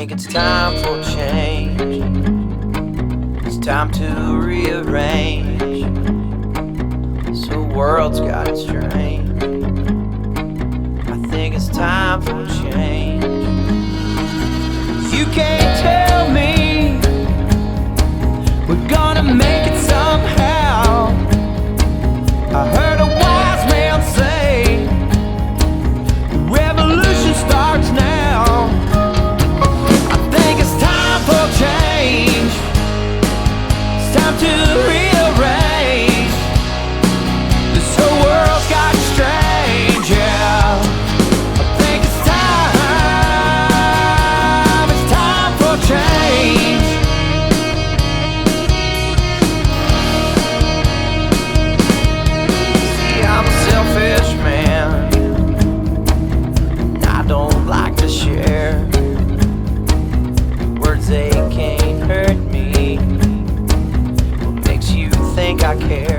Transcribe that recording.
think it's time for change. It's time to rearrange. This whole world's got strange. I think it's time for change. You can't tell me we're gonna make it somehow. I heard a wise man say the revolution starts now. I think it's time for change. It's time to rearrange. This whole world's got strange, yeah. I think it's time for change. See, I'm a selfish man. I don't like to share. Words, they can't hurt me. What makes you think I care?